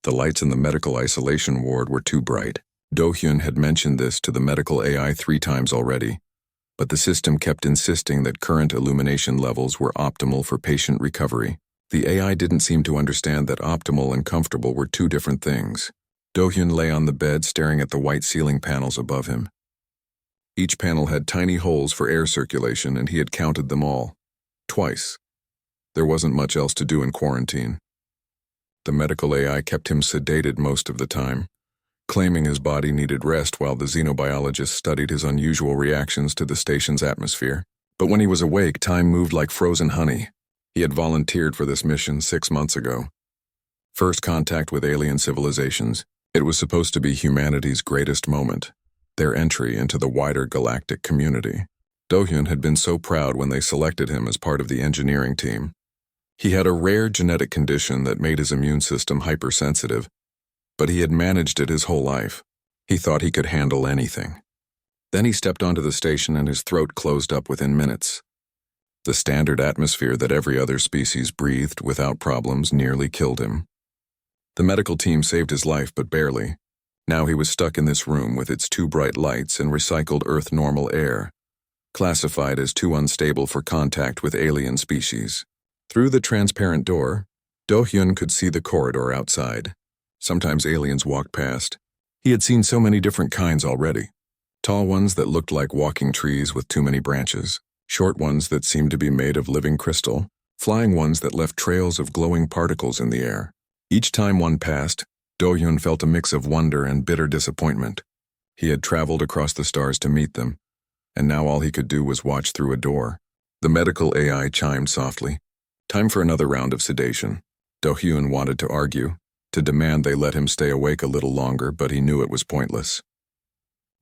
The lights in the medical isolation ward were too bright. Do-hyun had mentioned this to the medical AI 3 times already, but the system kept insisting that current illumination levels were optimal for patient recovery. The AI didn't seem to understand that optimal and comfortable were 2 different things. Do-hyun lay on the bed staring at the white ceiling panels above him. Each panel had tiny holes for air circulation, and he had counted them all. Twice. There wasn't much else to do in quarantine. The medical AI kept him sedated most of the time, claiming his body needed rest while the xenobiologist studied his unusual reactions to the station's atmosphere. But when he was awake, time moved like frozen honey. He had volunteered for this mission 6 months ago. First contact with alien civilizations. It was supposed to be humanity's greatest moment, their entry into the wider galactic community. Do-hyun had been so proud when they selected him as part of the engineering team. He had a rare genetic condition that made his immune system hypersensitive, but he had managed it his whole life. He thought he could handle anything. Then he stepped onto the station and his throat closed up within minutes. The standard atmosphere that every other species breathed without problems nearly killed him. The medical team saved his life, but barely. Now he was stuck in this room with its 2 bright lights and recycled Earth-normal air, classified as too unstable for contact with alien species. Through the transparent door, Do-hyun could see the corridor outside. Sometimes aliens walked past. He had seen so many different kinds already. Tall ones that looked like walking trees with too many branches, short ones that seemed to be made of living crystal, flying ones that left trails of glowing particles in the air. Each time one passed, Do-hyun felt a mix of wonder and bitter disappointment. He had traveled across the stars to meet them, and now all he could do was watch through a door. The medical AI chimed softly. Time for another round of sedation. Do-hyun wanted to argue, to demand they let him stay awake a little longer, but he knew it was pointless.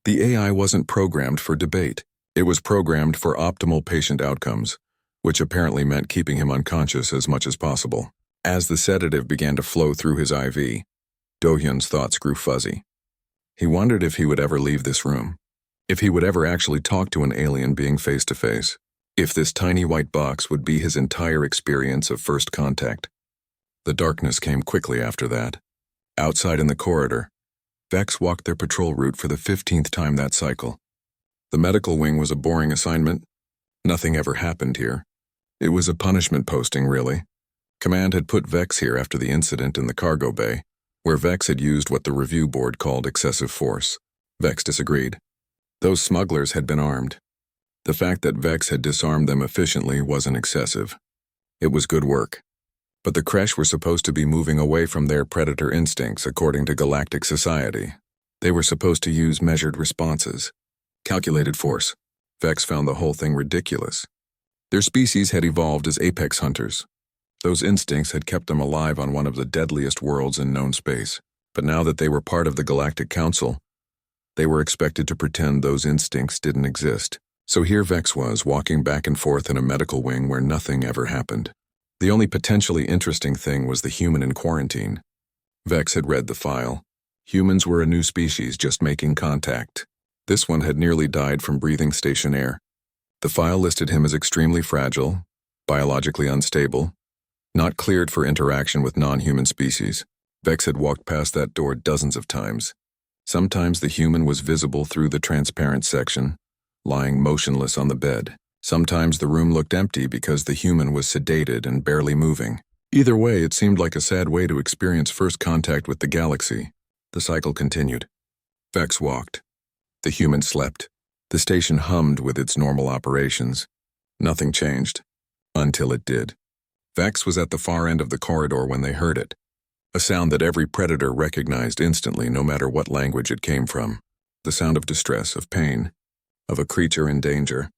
The AI wasn't programmed for debate. It was programmed for optimal patient outcomes, which apparently meant keeping him unconscious as much as possible. As the sedative began to flow through his IV, Do-hyun's thoughts grew fuzzy. He wondered if he would ever leave this room, if he would ever actually talk to an alien being face to face, if this tiny white box would be his entire experience of first contact. The darkness came quickly after that. Outside in the corridor, Vex walked their patrol route for the 15th time that cycle. The medical wing was a boring assignment. Nothing ever happened here. It was a punishment posting, really. Command had put Vex here after the incident in the cargo bay, where Vex had used what the review board called excessive force. Vex disagreed. Those smugglers had been armed. The fact that Vex had disarmed them efficiently wasn't excessive. It was good work. But the Kresh were supposed to be moving away from their predator instincts according to galactic society. They were supposed to use measured responses. Calculated force. Vex found the whole thing ridiculous. Their species had evolved as apex hunters. Those instincts had kept them alive on one of the deadliest worlds in known space. But now that they were part of the Galactic Council, they were expected to pretend those instincts didn't exist. So here Vex was, walking back and forth in a medical wing where nothing ever happened. The only potentially interesting thing was the human in quarantine. Vex had read the file. Humans were a new species just making contact. This one had nearly died from breathing station air. The file listed him as extremely fragile, biologically unstable, not cleared for interaction with non-human species. Vex had walked past that door dozens of times. Sometimes the human was visible through the transparent section, lying motionless on the bed. Sometimes the room looked empty because the human was sedated and barely moving. Either way, it seemed like a sad way to experience first contact with the galaxy. The cycle continued. Vex walked. The human slept. The station hummed with its normal operations. Nothing changed. Until it did. Vex was at the far end of the corridor when they heard it. A sound that every predator recognized instantly, no matter what language it came from. The sound of distress, of pain, of a creature in danger.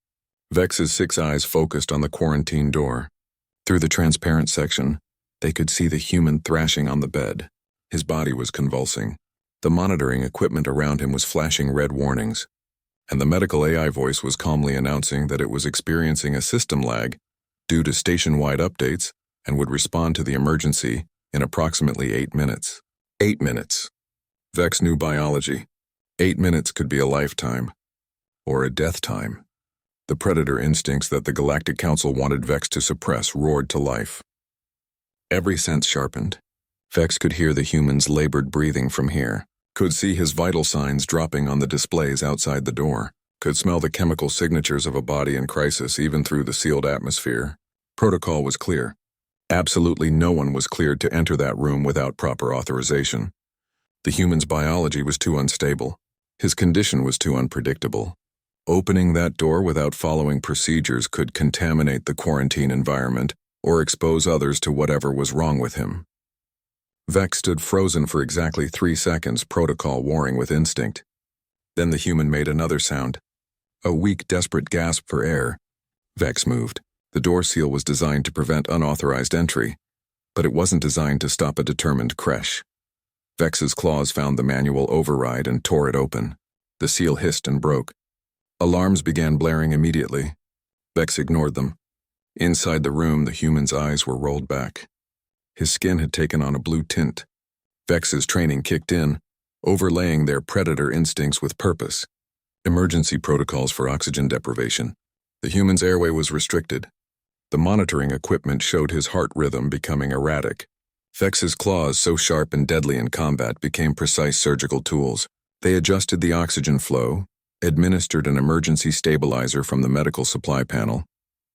Vex's 6 eyes focused on the quarantine door. Through the transparent section, they could see the human thrashing on the bed. His body was convulsing. The monitoring equipment around him was flashing red warnings, and the medical AI voice was calmly announcing that it was experiencing a system lag due to station-wide updates and would respond to the emergency in approximately 8 minutes. 8 minutes. Vex knew biology. 8 minutes could be a lifetime, or a death time. The predator instincts that the Galactic Council wanted Vex to suppress roared to life. Every sense sharpened. Vex could hear the human's labored breathing from here, could see his vital signs dropping on the displays outside the door, could smell the chemical signatures of a body in crisis even through the sealed atmosphere. Protocol was clear. Absolutely no one was cleared to enter that room without proper authorization. The human's biology was too unstable. His condition was too unpredictable. Opening that door without following procedures could contaminate the quarantine environment or expose others to whatever was wrong with him. Vex stood frozen for exactly 3 seconds, protocol warring with instinct. Then the human made another sound. A weak, desperate gasp for air. Vex moved. The door seal was designed to prevent unauthorized entry, but it wasn't designed to stop a determined creche. Vex's claws found the manual override and tore it open. The seal hissed and broke. Alarms began blaring immediately. Vex ignored them. Inside the room, the human's eyes were rolled back. His skin had taken on a blue tint. Vex's training kicked in, overlaying their predator instincts with purpose. Emergency protocols for oxygen deprivation. The human's airway was restricted. The monitoring equipment showed his heart rhythm becoming erratic. Vex's claws, so sharp and deadly in combat, became precise surgical tools. They adjusted the oxygen flow, administered an emergency stabilizer from the medical supply panel,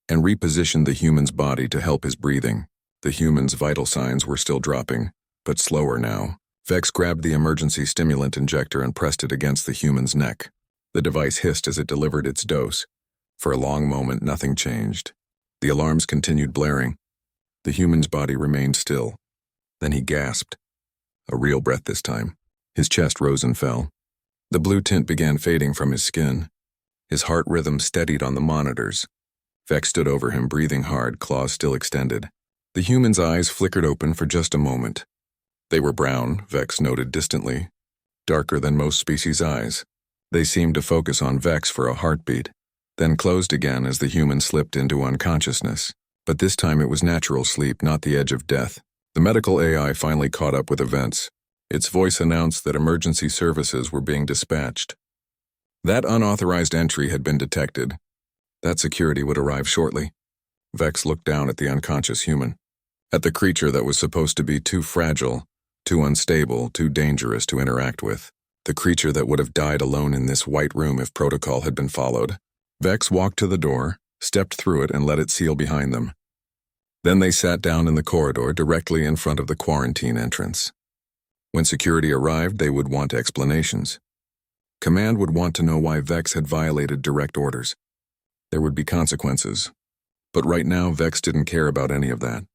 and repositioned the human's body to help his breathing. The human's vital signs were still dropping, but slower now. Vex grabbed the emergency stimulant injector and pressed it against the human's neck. The device hissed as it delivered its dose. For a long moment, nothing changed. The alarms continued blaring. The human's body remained still. Then he gasped. A real breath this time. His chest rose and fell. The blue tint began fading from his skin. His heart rhythm steadied on the monitors. Vex stood over him, breathing hard, claws still extended. The human's eyes flickered open for just a moment. They were brown, Vex noted distantly, darker than most species' eyes. They seemed to focus on Vex for a heartbeat, then closed again as the human slipped into unconsciousness. But this time it was natural sleep, not the edge of death. The medical AI finally caught up with events. Its voice announced that emergency services were being dispatched. That unauthorized entry had been detected. That security would arrive shortly. Vex looked down at the unconscious human, at the creature that was supposed to be too fragile, too unstable, too dangerous to interact with. The creature that would have died alone in this white room if protocol had been followed. Vex walked to the door, stepped through it, and let it seal behind them. Then they sat down in the corridor directly in front of the quarantine entrance. When security arrived, they would want explanations. Command would want to know why Vex had violated direct orders. There would be consequences. But right now, Vex didn't care about any of that.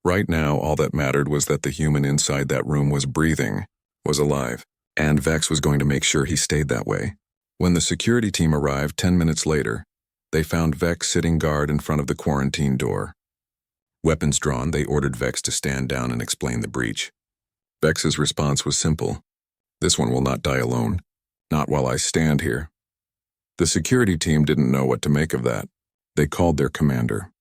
Right now, all that mattered was that the human inside that room was breathing, was alive, and Vex was going to make sure he stayed that way. When the security team arrived 10 minutes later, they found Vex sitting guard in front of the quarantine door. Weapons drawn, they ordered Vex to stand down and explain the breach. Vex's response was simple. This one will not die alone. Not while I stand here. The security team didn't know what to make of that. They called their commander.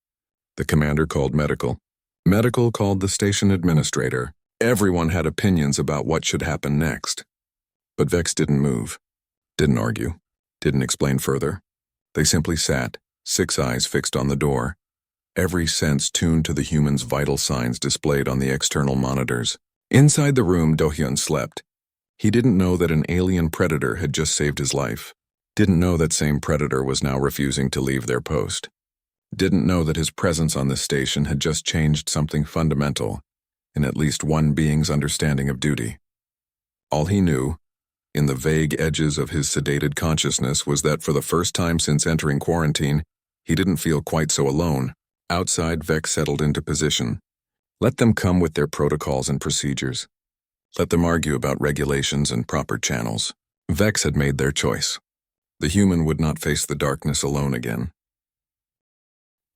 The commander called medical. Medical called the station administrator. Everyone had opinions about what should happen next. But Vex didn't move, didn't argue, didn't explain further. They simply sat, 6 eyes fixed on the door, every sense tuned to the human's vital signs displayed on the external monitors. Inside the room, Do-hyun slept. He didn't know that an alien predator had just saved his life. Didn't know that same predator was now refusing to leave their post. Didn't know that his presence on this station had just changed something fundamental in at least one being's understanding of duty. All he knew, in the vague edges of his sedated consciousness, was that for the first time since entering quarantine, he didn't feel quite so alone. Outside, Vex settled into position. Let them come with their protocols and procedures. Let them argue about regulations and proper channels. Vex had made their choice. The human would not face the darkness alone again.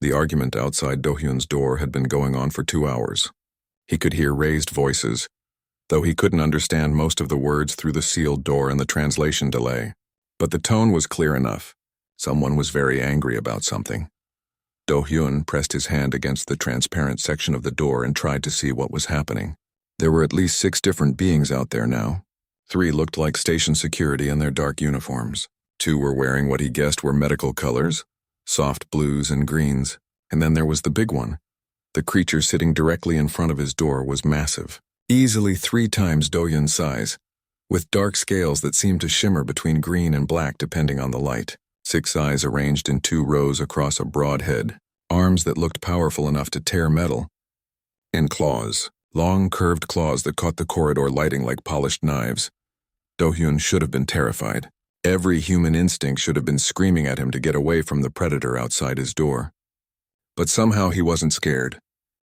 The argument outside Do-hyun's door had been going on for 2 hours. He could hear raised voices, though he couldn't understand most of the words through the sealed door and the translation delay. But the tone was clear enough. Someone was very angry about something. Do-hyun pressed his hand against the transparent section of the door and tried to see what was happening. There were at least 6 different beings out there now. 3 looked like station security in their dark uniforms. 2 were wearing what he guessed were medical colors, soft blues and greens. And then there was the big one. The creature sitting directly in front of his door was massive. easily 3 times Dohyun's size, with dark scales that seemed to shimmer between green and black depending on the light. 6 eyes arranged in 2 rows across a broad head, arms that looked powerful enough to tear metal, and claws, long curved claws that caught the corridor lighting like polished knives. Dohyun should have been terrified. Every human instinct should have been screaming at him to get away from the predator outside his door. But somehow he wasn't scared.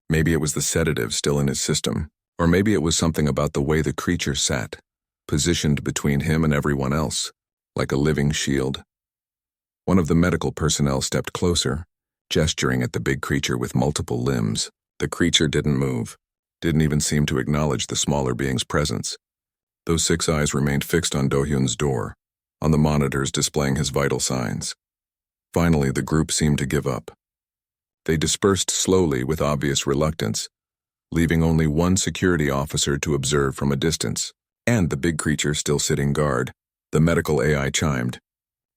Maybe it was the sedative still in his system, or maybe it was something about the way the creature sat, positioned between him and everyone else, like a living shield. One of the medical personnel stepped closer, gesturing at the big creature with multiple limbs. The creature didn't move, didn't even seem to acknowledge the smaller being's presence. Those 6 eyes remained fixed on Dohyun's door, on the monitors displaying his vital signs. Finally, the group seemed to give up. They dispersed slowly with obvious reluctance, leaving only one security officer to observe from a distance, and the big creature still sitting guard. The medical AI chimed.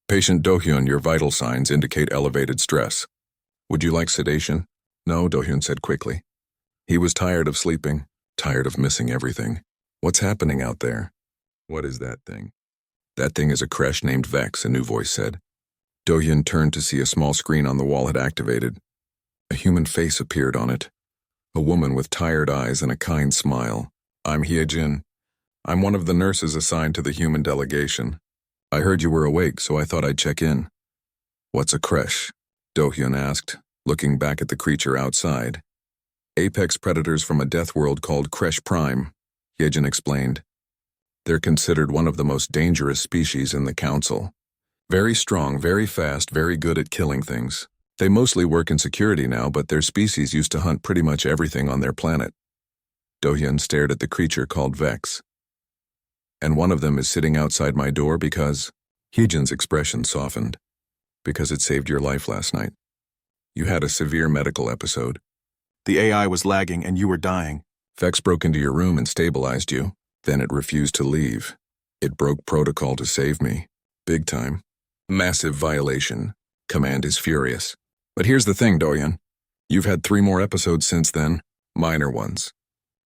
"Patient Dohyun, your vital signs indicate elevated stress. Would you like sedation?" "No," Dohyun said quickly. He was tired of sleeping, tired of missing everything. "What's happening out there?" "What is that thing?" "That thing is a creche named Vex," a new voice said. Dohyun turned to see a small screen on the wall had activated. A human face appeared on it. A woman with tired eyes and a kind smile. "I'm Hyejin. I'm one of the nurses assigned to the human delegation. I heard you were awake, so I thought I'd check in." "What's a creche?" Dohyun asked, looking back at the creature outside. "Apex predators from a death world called Creche Prime," Hyejin explained. "They're considered one of the most dangerous species in the Council. Very strong, very fast, very good at killing things. They mostly work in security now, but their species used to hunt pretty much everything on their planet." Dohyun stared at the creature called Vex. "And one of them is sitting outside my door because—" Hyejin's expression softened. "Because it saved your life last night. You had a severe medical episode. The AI was lagging and you were dying. Vex broke into your room and stabilized you. Then it refused to leave. It broke protocol to save me. Big time. Massive violation. Command is furious. But here's the thing, Dohyun. You've had 3 more episodes since then, minor ones.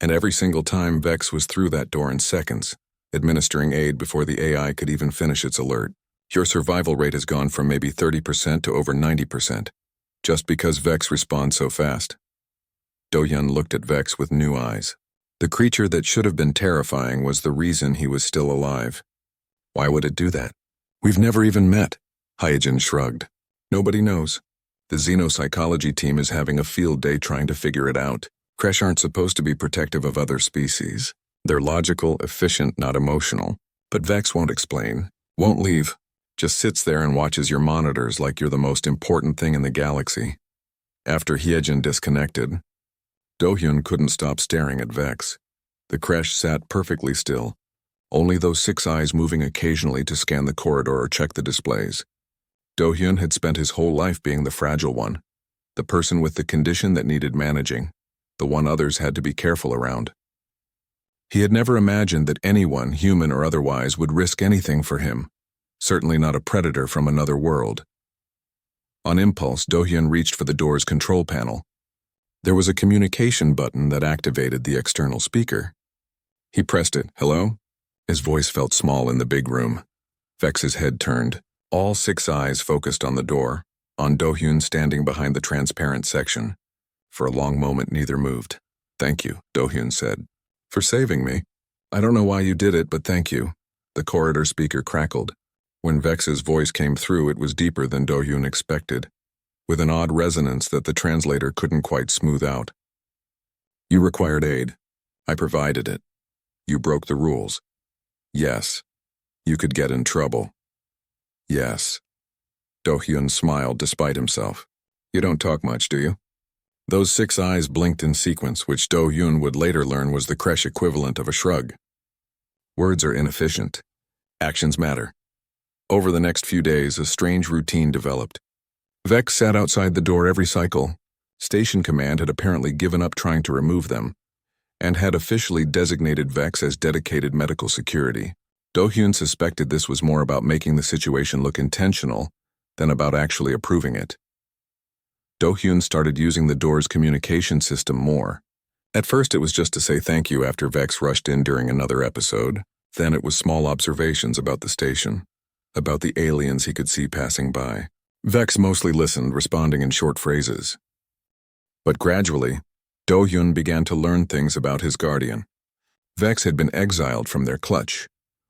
And every single time Vex was through that door in seconds, administering aid before the AI could even finish its alert. Your survival rate has gone from maybe 30% to over 90%, just because Vex responds so fast." Dohyun looked at Vex with new eyes. The creature that should have been terrifying was the reason he was still alive. "Why would it do that?" "We've never even met," Hyejin shrugged. "Nobody knows. The xenopsychology team is having a field day trying to figure it out. Creche aren't supposed to be protective of other species. They're logical, efficient, not emotional. But Vex won't explain, won't leave. Just sits there and watches your monitors like you're the most important thing in the galaxy." After Hyejin disconnected, Dohyun couldn't stop staring at Vex. The creche sat perfectly still, only those 6 eyes moving occasionally to scan the corridor or check the displays. Dohyun had spent his whole life being the fragile one, the person with the condition that needed managing, the one others had to be careful around. He had never imagined that anyone, human or otherwise, would risk anything for him, certainly not a predator from another world. On impulse, Dohyun reached for the door's control panel. There was a communication button that activated the external speaker. He pressed it. "Hello?" His voice felt small in the big room. Vex's head turned. All 6 eyes focused on the door, on Dohyun standing behind the transparent section. For a long moment, neither moved. "Thank you," Dohyun said. "For saving me. I don't know why you did it, but thank you." The corridor speaker crackled. When Vex's voice came through, it was deeper than Dohyun expected, with an odd resonance that the translator couldn't quite smooth out. "You required aid. I provided it. You broke the rules. Yes. You could get in trouble. Yes." Dohyun smiled despite himself. "You don't talk much, do you?" Those 6 eyes blinked in sequence, which Dohyun would later learn was the creche equivalent of a shrug. Words are inefficient. Actions matter. Over the next few days, a strange routine developed. Vex sat outside the door every cycle. Station Command had apparently given up trying to remove them, and had officially designated Vex as dedicated medical security. Dohyun suspected this was more about making the situation look intentional than about actually approving it. Dohyun started using the door's communication system more, At first it was just to say thank you after Vex rushed in during another episode. Then it was small observations about the station, about the aliens he could see passing by. Vex mostly listened, responding in short phrases. But gradually, Do-hyun began to learn things about his guardian. Vex had been exiled from their clutch,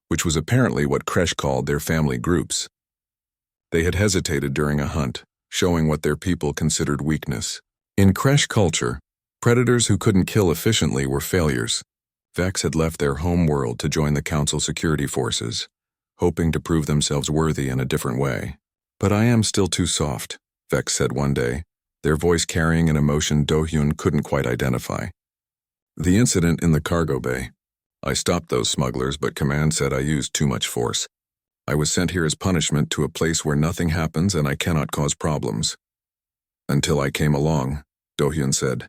which was apparently what Kresh called their family groups. They had hesitated during a hunt, showing what their people considered weakness. In Kresh culture, predators who couldn't kill efficiently were failures. Vex had left their home world to join the Council security forces, hoping to prove themselves worthy in a different way. But I am still too soft, Vex said one day, their voice carrying an emotion Do-hyun couldn't quite identify. The incident in the cargo bay. I stopped those smugglers, but command said I used too much force. I was sent here as punishment to a place where nothing happens and I cannot cause problems. Until I came along, Do-hyun said.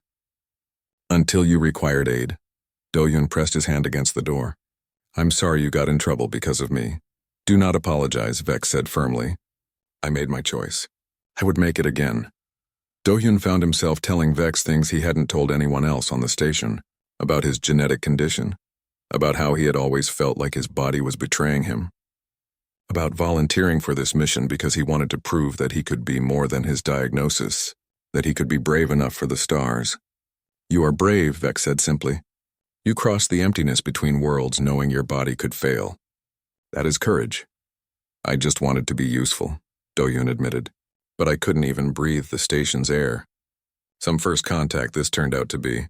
Until you required aid. Do-hyun pressed his hand against the door. I'm sorry you got in trouble because of me. Do not apologize, Vex said firmly. I made my choice. I would make it again. Do-hyun found himself telling Vex things he hadn't told anyone else on the station, about his genetic condition, about how he had always felt like his body was betraying him, about volunteering for this mission because he wanted to prove that he could be more than his diagnosis, that he could be brave enough for the stars. You are brave, Vex said simply. You crossed the emptiness between worlds knowing your body could fail. That is courage. I just wanted to be useful, Do-hyun admitted, but I couldn't even breathe the station's air. Some first contact this turned out to be.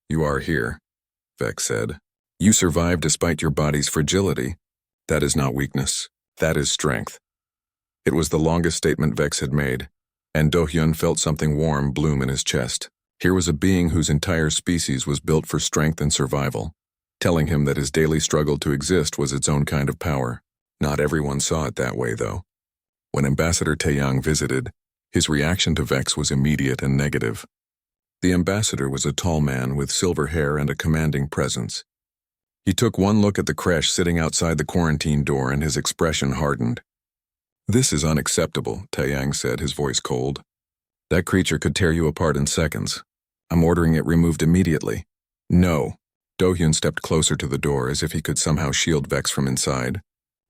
You are here, Vex said. You survived despite your body's fragility. That is not weakness. That is strength. It was the longest statement Vex had made, and Do-hyun felt something warm bloom in his chest. Here was a being whose entire species was built for strength and survival, telling him that his daily struggle to exist was its own kind of power. Not everyone saw it that way, though. When Ambassador Thei visited, his reaction to Vex was immediate and negative. The ambassador was a tall man with silver hair and a commanding presence. He took one look at the Kresh sitting outside the quarantine door and his expression hardened. This is unacceptable, Thei said, his voice cold. That creature could tear you apart in seconds. I'm ordering it removed immediately. No. Do-hyun stepped closer to the door as if he could somehow shield Vex from inside.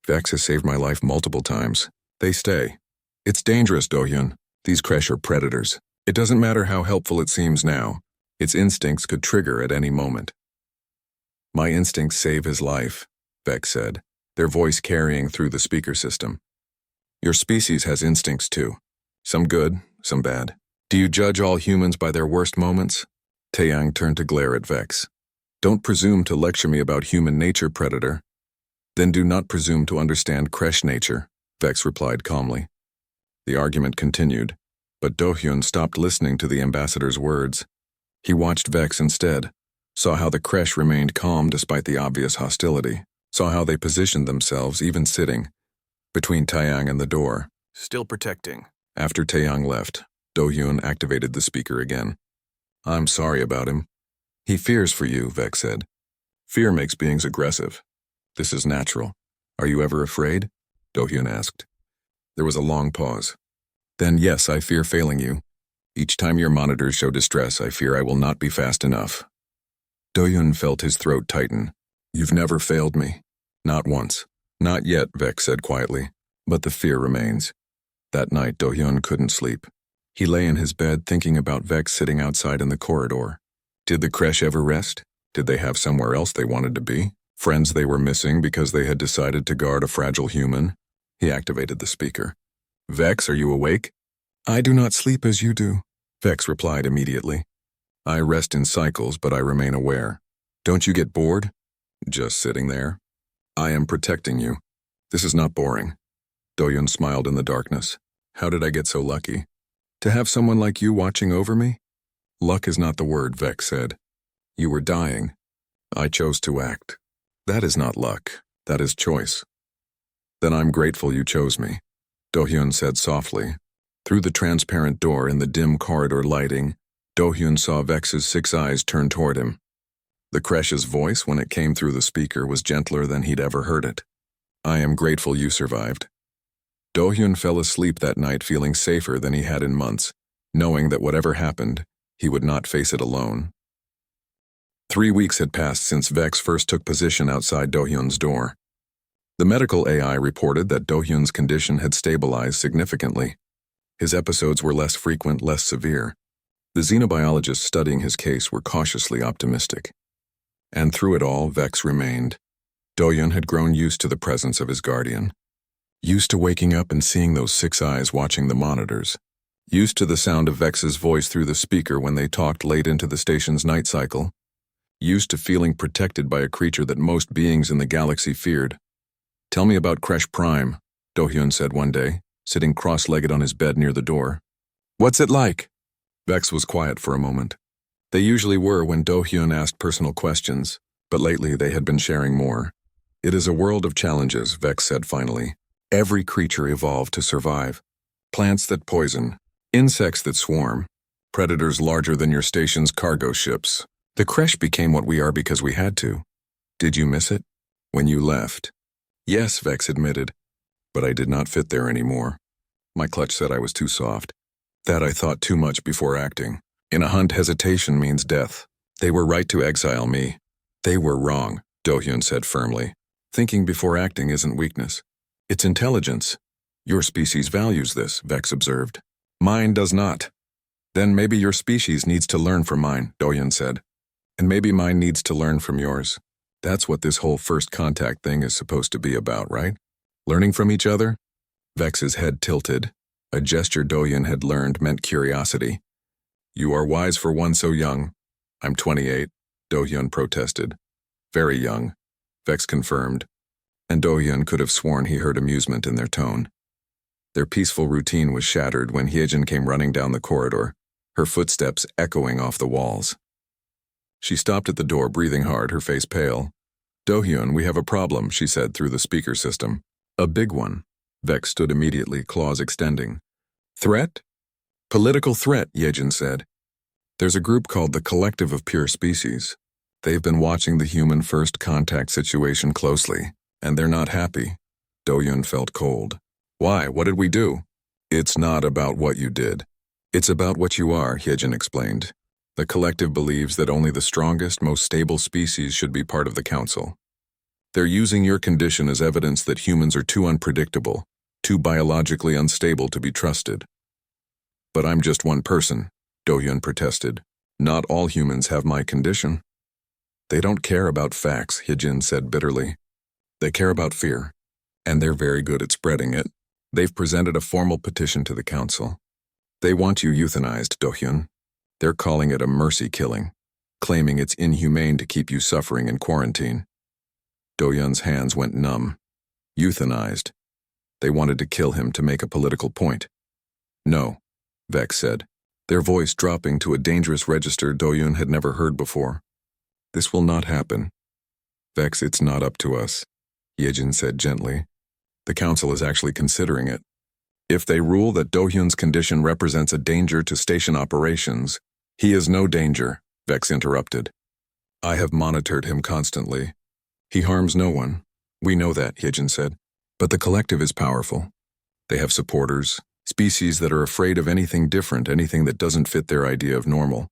Vex has saved my life multiple times. They stay. It's dangerous, Do-hyun. These Kresh are predators. It doesn't matter how helpful it seems now. Its instincts could trigger at any moment. My instincts save his life, Vex said, their voice carrying through the speaker system. Your species has instincts too. Some good, some bad. Do you judge all humans by their worst moments? Thei turned to glare at Vex. Don't presume to lecture me about human nature, predator. Then do not presume to understand Kresh nature, Vex replied calmly. The argument continued, but Do-hyun stopped listening to the ambassador's words. He watched Vex instead, saw how the Kresh remained calm despite the obvious hostility, saw how they positioned themselves, even sitting, between Thei and the door, still protecting. After Thei left, Do-hyun activated the speaker again. I'm sorry about him. He fears for you, Vex said. Fear makes beings aggressive. This is natural. Are you ever afraid? Do-hyun asked. There was a long pause. Then yes, I fear failing you. Each time your monitors show distress, I fear I will not be fast enough. Do-hyun felt his throat tighten. You've never failed me. Not once. Not yet, Vex said quietly. But the fear remains. That night, Do-hyun couldn't sleep. He lay in his bed thinking about Vex sitting outside in the corridor. Did the Kresh ever rest? Did they have somewhere else they wanted to be? Friends they were missing because they had decided to guard a fragile human? He activated the speaker. Vex, are you awake? I do not sleep as you do, Vex replied immediately. I rest in cycles, but I remain aware. Don't you get bored? Just sitting there. I am protecting you. This is not boring. Do-hyun smiled in the darkness. How did I get so lucky? To have someone like you watching over me? Luck is not the word, Vex said. You were dying. I chose to act. That is not luck. That is choice. Then I'm grateful you chose me, Do-hyun said softly. Through the transparent door in the dim corridor lighting, Do-hyun saw Vex's 6 eyes turn toward him. The Kresh's voice, when it came through the speaker, was gentler than he'd ever heard it. I am grateful you survived. Do-hyun fell asleep that night feeling safer than he had in months, knowing that whatever happened, he would not face it alone. 3 weeks had passed since Vex first took position outside Do-hyun's door. The medical AI reported that Do-hyun's condition had stabilized significantly. His episodes were less frequent, less severe. The xenobiologists studying his case were cautiously optimistic. And through it all, Vex remained. Do-hyun had grown used to the presence of his guardian. Used to waking up and seeing those 6 eyes watching the monitors. Used to the sound of Vex's voice through the speaker when they talked late into the station's night cycle. Used to feeling protected by a creature that most beings in the galaxy feared. "Tell me about Kresh Prime," Do-hyun said one day, sitting cross-legged on his bed near the door. "What's it like?" Vex was quiet for a moment. They usually were when Do-hyun asked personal questions, but lately they had been sharing more. "It is a world of challenges," Vex said finally. "Every creature evolved to survive. Plants that poison, insects that swarm, predators larger than your station's cargo ships. The Kresh became what we are because we had to. Did you miss it? When you left?" "Yes," Vex admitted, "but I did not fit there anymore. My clutch said I was too soft. That I thought too much before acting. In a hunt, hesitation means death. They were right to exile me." "They were wrong," Do-hyun said firmly. "Thinking before acting isn't weakness. It's intelligence. Your species values this," Vex observed. "Mine does not." "Then maybe your species needs to learn from mine," Do-hyun said. "And maybe mine needs to learn from yours. That's what this whole first contact thing is supposed to be about, right? Learning from each other?" Vex's head tilted. A gesture Do-hyun had learned meant curiosity. "You are wise for one so young." "I'm 28, Do-hyun protested. "Very young," Vex confirmed, and Do-hyun could have sworn he heard amusement in their tone. Their peaceful routine was shattered when Hyejin came running down the corridor, her footsteps echoing off the walls. She stopped at the door, breathing hard, her face pale. "Do-hyun, we have a problem," she said through the speaker system. "A big one." Vex stood immediately, claws extending. "Threat?" "Political threat," Hyejin said. "There's a group called the Collective of Pure Species. They've been watching the human first contact situation closely, and they're not happy." Do-hyun felt cold. "Why? What did we do?" "It's not about what you did. It's about what you are," Hyejin explained. "The Collective believes that only the strongest, most stable species should be part of the Council. They're using your condition as evidence that humans are too unpredictable, too biologically unstable to be trusted." "But I'm just one person," Do-hyun protested. "Not all humans have my condition." "They don't care about facts," Hyejin said bitterly. "They care about fear, and they're very good at spreading it. They've presented a formal petition to the Council. They want you euthanized, Do-hyun. They're calling it a mercy killing, claiming it's inhumane to keep you suffering in quarantine." Do-hyun's hands went numb. Euthanized. They wanted to kill him to make a political point. "No," Vex said, their voice dropping to a dangerous register Do-hyun had never heard before. "This will not happen. Vex, it's not up to us," Hyejin said gently. "The Council is actually considering it. If they rule that Do-hyun's condition represents a danger to station operations—" "He is no danger," Vex interrupted. "I have monitored him constantly. He harms no one. We know that," Hyejin said. "But the Collective is powerful. They have supporters, species that are afraid of anything different, anything that doesn't fit their idea of normal."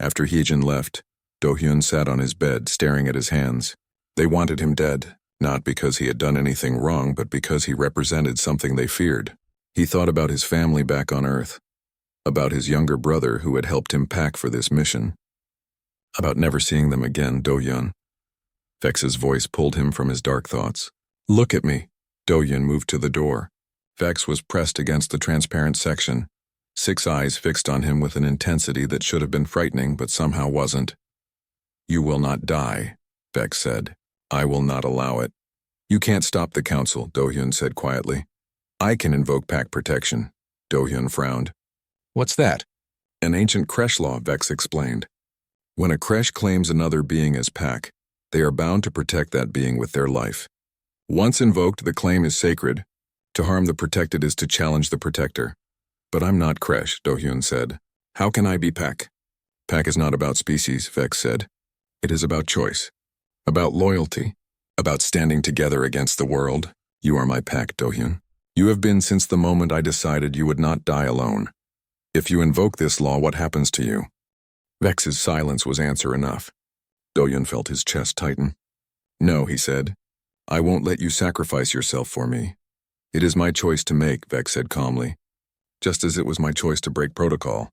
After Hyejin left, Do-hyun sat on his bed, staring at his hands. They wanted him dead, not because he had done anything wrong, but because he represented something they feared. He thought about his family back on Earth, about his younger brother who had helped him pack for this mission, about never seeing them again. "Do-hyun." Vex's voice pulled him from his dark thoughts. "Look at me." Do-hyun moved to the door. Vex was pressed against the transparent section, 6 eyes fixed on him with an intensity that should have been frightening but somehow wasn't. "You will not die," Vex said. "I will not allow it." "You can't stop the Council," Do-hyun said quietly. "I can invoke pack protection." Do-hyun frowned. "What's that?" "An ancient Kresh law," Vex explained. "When a Kresh claims another being as pack, they are bound to protect that being with their life. Once invoked, the claim is sacred. To harm the protected is to challenge the protector." "But I'm not Kresh," Do-hyun said. "How can I be pack?" "Pack is not about species," Vex said. "It is about choice, about loyalty, about standing together against the world. You are my pack, Do-hyun. You have been since the moment I decided you would not die alone. If you invoke this law, what happens to you?" Vex's silence was answer enough. Dohyun felt his chest tighten. No, he said. I won't let you sacrifice yourself for me. It is my choice to make, Vex said calmly. Just as it was my choice to break protocol.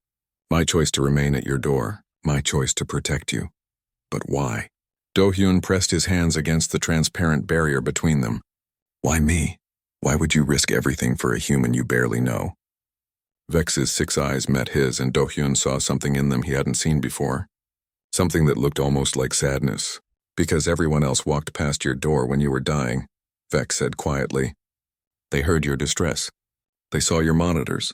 My choice to remain at your door. My choice to protect you. But why? Dohyun pressed his hands against the transparent barrier between them. Why me? Why would you risk everything for a human you barely know? Vex's 6 eyes met his, and Dohyun saw something in them he hadn't seen before. Something that looked almost like sadness. Because everyone else walked past your door when you were dying, Vex said quietly. They heard your distress. They saw your monitors.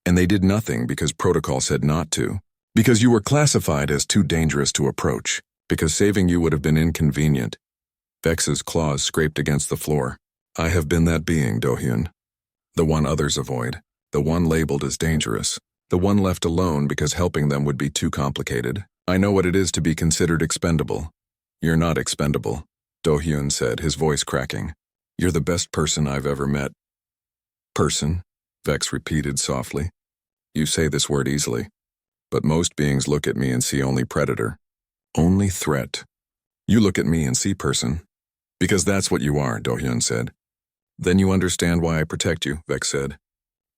And they did nothing because protocol said not to. Because you were classified as too dangerous to approach. Because saving you would have been inconvenient. Vex's claws scraped against the floor. I have been that being, Dohyun. The one others avoid. The one labeled as dangerous. The one left alone because helping them would be too complicated. I know what it is to be considered expendable. You're not expendable, Dohyun said, his voice cracking. You're the best person I've ever met. Person? Vex repeated softly. You say this word easily. But most beings look at me and see only predator. Only threat. You look at me and see person. Because that's what you are, Dohyun said. Then you understand why I protect you, Vex said.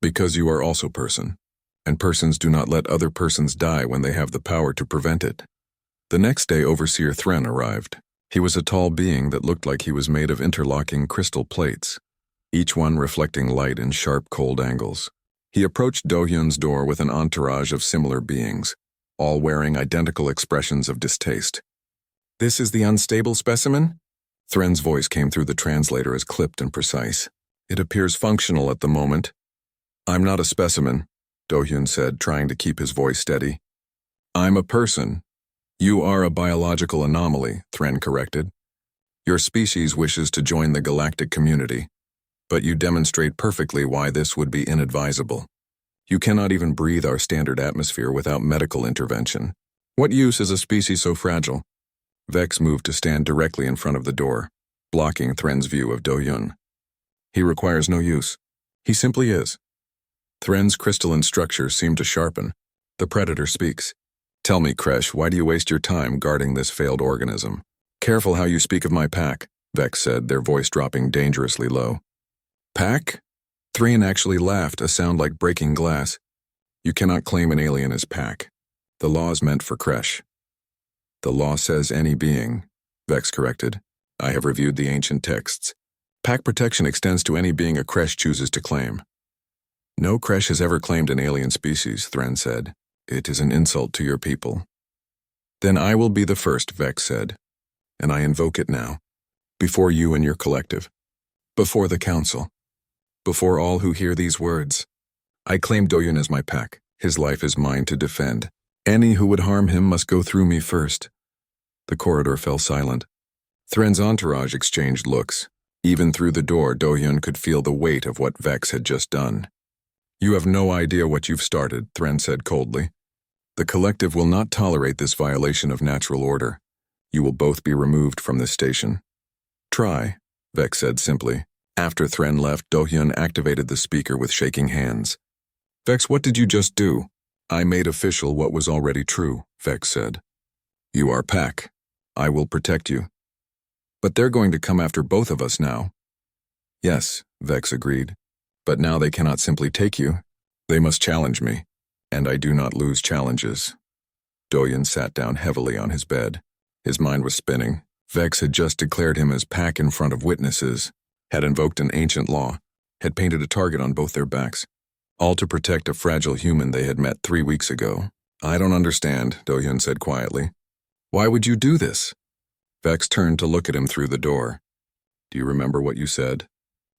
Because you are also person. And persons do not let other persons die when they have the power to prevent it. The next day, Overseer Thren arrived. He was a tall being that looked like he was made of interlocking crystal plates, each one reflecting light in sharp, cold angles. He approached Dohyun's door with an entourage of similar beings, all wearing identical expressions of distaste. This is the unstable specimen? Thren's voice came through the translator as clipped and precise. It appears functional at the moment. I'm not a specimen, Dohyun said, trying to keep his voice steady. I'm a person. You are a biological anomaly, Thren corrected. Your species wishes to join the galactic community, but you demonstrate perfectly why this would be inadvisable. You cannot even breathe our standard atmosphere without medical intervention. What use is a species so fragile? Vex moved to stand directly in front of the door, blocking Thren's view of Dohyun. He requires no use. He simply is. Thren's crystalline structure seemed to sharpen. The predator speaks. Tell me, Kresh, why do you waste your time guarding this failed organism? Careful how you speak of my pack, Vex said, their voice dropping dangerously low. Pack? Thren actually laughed, a sound like breaking glass. You cannot claim an alien as pack. The law is meant for Kresh. The law says any being, Vex corrected. I have reviewed the ancient texts. Pack protection extends to any being a Kresh chooses to claim. No Kresh has ever claimed an alien species, Thren said. It is an insult to your people. Then I will be the first, Vex said. And I invoke it now. Before you and your collective. Before the council. Before all who hear these words. I claim Dohyun as my pack. His life is mine to defend. Any who would harm him must go through me first. The corridor fell silent. Thren's entourage exchanged looks. Even through the door, Dohyun could feel the weight of what Vex had just done. You have no idea what you've started, Thren said coldly. The collective will not tolerate this violation of natural order. You will both be removed from this station. Try, Vex said simply. After Thren left, Dohyun activated the speaker with shaking hands. Vex, what did you just do? I made official what was already true, Vex said. You are pack. I will protect you. But they're going to come after both of us now. Yes, Vex agreed. But now they cannot simply take you. They must challenge me, and I do not lose challenges. Dohyun sat down heavily on his bed. His mind was spinning. Vex had just declared him as pack in front of witnesses, had invoked an ancient law, had painted a target on both their backs, all to protect a fragile human they had met 3 weeks ago. I don't understand, Dohyun said quietly. Why would you do this? Vex turned to look at him through the door. Do you remember what you said?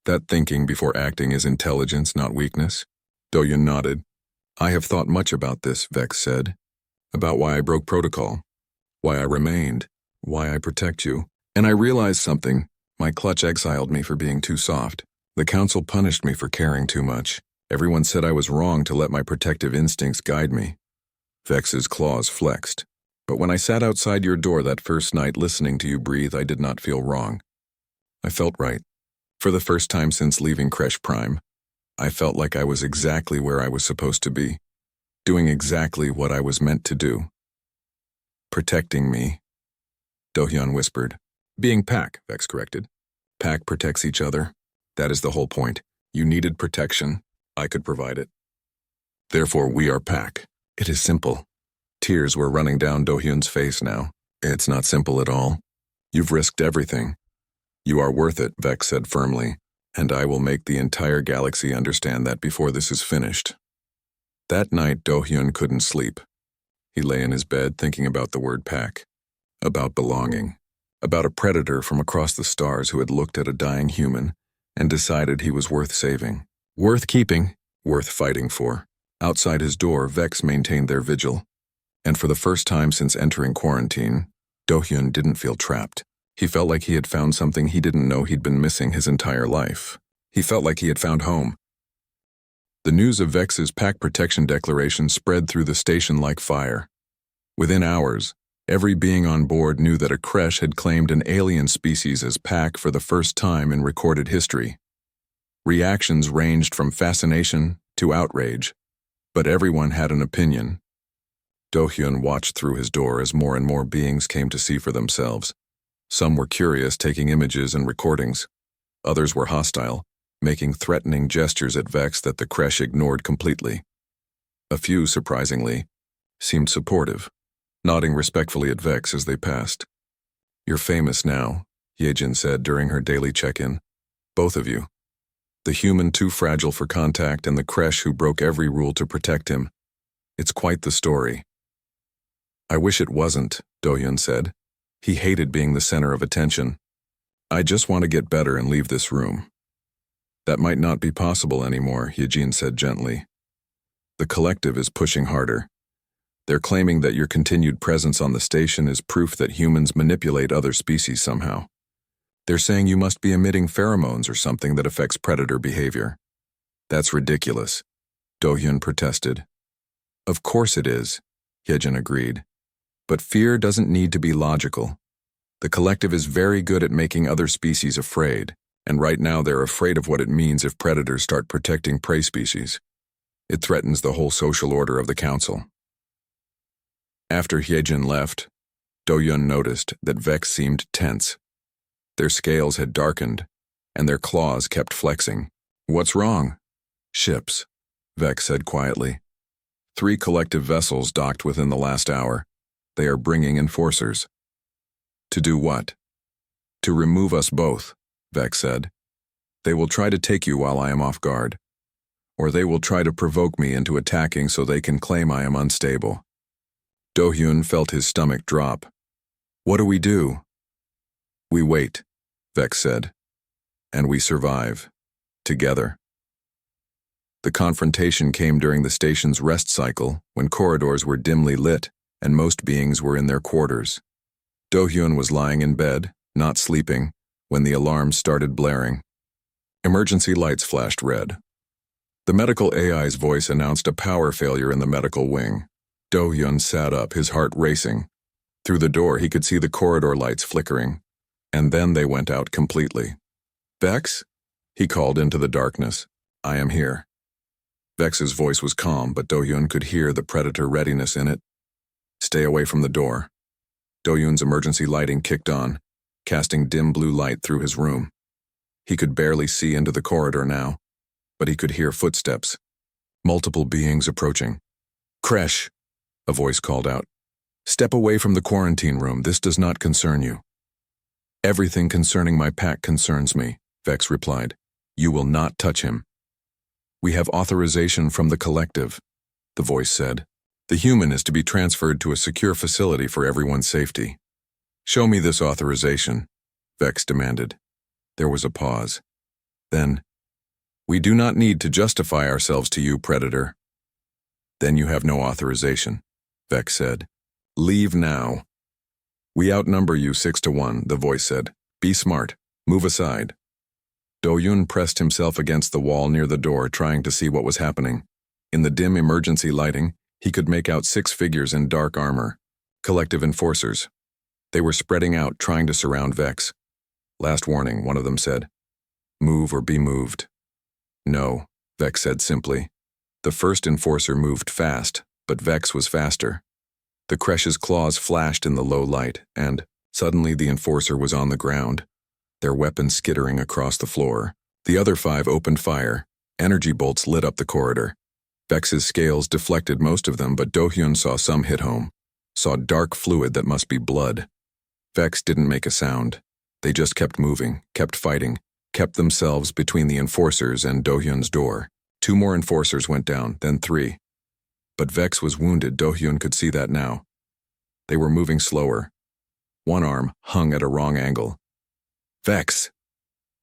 That thinking before acting is intelligence, not weakness? Dohyun nodded. I have thought much about this, Vex said. About why I broke protocol. Why I remained. Why I protect you. And I realized something. My clutch exiled me for being too soft. The council punished me for caring too much. Everyone said I was wrong to let my protective instincts guide me. Vex's claws flexed. But when I sat outside your door that first night listening to you breathe, I did not feel wrong. I felt right. For the first time since leaving Kresh Prime, I felt like I was exactly where I was supposed to be, doing exactly what I was meant to do. Protecting me. Do-hyun whispered. Being pack, Vex corrected. Pack protects each other. That is the whole point. You needed protection. I could provide it. Therefore, we are pack. It is simple. Tears were running down Do-hyun's face now. It's not simple at all. You've risked everything. You are worth it, Vex said firmly, and I will make the entire galaxy understand that before this is finished. That night, Do-hyun couldn't sleep. He lay in his bed thinking about the word pack, about belonging, about a predator from across the stars who had looked at a dying human and decided he was worth saving, worth keeping, worth fighting for. Outside his door, Vex maintained their vigil, and for the first time since entering quarantine, Do-hyun didn't feel trapped. He felt like he had found something he didn't know he'd been missing his entire life. He felt like he had found home. The news of Vex's pack protection declaration spread through the station like fire. Within hours, every being on board knew that a creche had claimed an alien species as pack for the first time in recorded history. Reactions ranged from fascination to outrage, but everyone had an opinion. Do-hyun watched through his door as more and more beings came to see for themselves. Some were curious, taking images and recordings. Others were hostile, making threatening gestures at Vex that the creche ignored completely. A few, surprisingly, seemed supportive, nodding respectfully at Vex as they passed. You're famous now, Yejin said during her daily check-in. Both of you. The human too fragile for contact and the creche who broke every rule to protect him. It's quite the story. I wish it wasn't, Do-hyun said. He hated being the center of attention. I just want to get better and leave this room. That might not be possible anymore, Yejin said gently. The collective is pushing harder. They're claiming that your continued presence on the station is proof that humans manipulate other species somehow. They're saying you must be emitting pheromones or something that affects predator behavior. That's ridiculous, Do-hyun protested. Of course it is, Yejin agreed. But fear doesn't need to be logical. The collective is very good at making other species afraid, and right now they're afraid of what it means if predators start protecting prey species. It threatens the whole social order of the council. After Hyejin left, Do-hyun noticed that Vex seemed tense. Their scales had darkened, and their claws kept flexing. What's wrong? Ships, Vex said quietly. 3 collective vessels docked within the last hour. They are bringing enforcers. To do what? To remove us both, Vex said. They will try to take you while I am off guard. Or they will try to provoke me into attacking so they can claim I am unstable. Do-hyun felt his stomach drop. What do we do? We wait, Vex said. And we survive. Together. The confrontation came during the station's rest cycle, when corridors were dimly lit and most beings were in their quarters. Do-hyun was lying in bed, not sleeping, when the alarms started blaring. Emergency lights flashed red. The medical AI's voice announced a power failure in the medical wing. Do-hyun sat up, his heart racing. Through the door, he could see the corridor lights flickering, and then they went out completely. Vex? He called into the darkness. I am here. Vex's voice was calm, but Do-hyun could hear the predator readiness in it. Stay away from the door. Do-hyun's emergency lighting kicked on, casting dim blue light through his room. He could barely see into the corridor now, but he could hear footsteps. Multiple beings approaching. Creche, a voice called out. Step away from the quarantine room. This does not concern you. Everything concerning my pack concerns me, Vex replied. You will not touch him. We have authorization from the collective, the voice said. The human is to be transferred to a secure facility for everyone's safety. Show me this authorization, Vex demanded. There was a pause. Then, we do not need to justify ourselves to you, Predator. Then you have no authorization, Vex said. Leave now. We outnumber you 6-1, the voice said. Be smart. Move aside. Do-hyun pressed himself against the wall near the door, trying to see what was happening. In the dim emergency lighting, he could make out 6 figures in dark armor. Collective enforcers. They were spreading out, trying to surround Vex. Last warning, one of them said. Move or be moved. No, Vex said simply. The first enforcer moved fast, but Vex was faster. The creche's claws flashed in the low light, and, Suddenly the enforcer was on the ground, their weapons skittering across the floor. The other 5 opened fire. Energy bolts lit up the corridor. Vex's scales deflected most of them, but Do-hyun saw some hit home. Saw dark fluid that must be blood. Vex didn't make a sound. They just kept moving, kept fighting, kept themselves between the enforcers and Do-hyun's door. 2 more enforcers went down, then 3. But Vex was wounded. Do-hyun could see that now. They were moving slower. One arm hung at a wrong angle. "Vex!"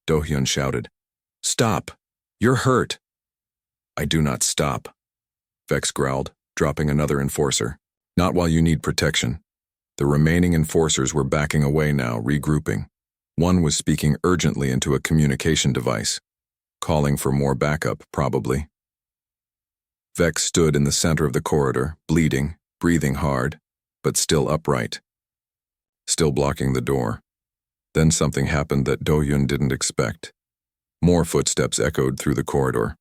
Do-hyun shouted. "Stop! You're hurt!" "I do not stop," Vex growled, dropping another enforcer. "Not while you need protection." The remaining enforcers were backing away now, regrouping. One was speaking urgently into a communication device, calling for more backup, probably. Vex stood in the center of the corridor, bleeding, breathing hard, but still upright. Still blocking the door. Then something happened that Do-hyun didn't expect. More footsteps echoed through the corridor.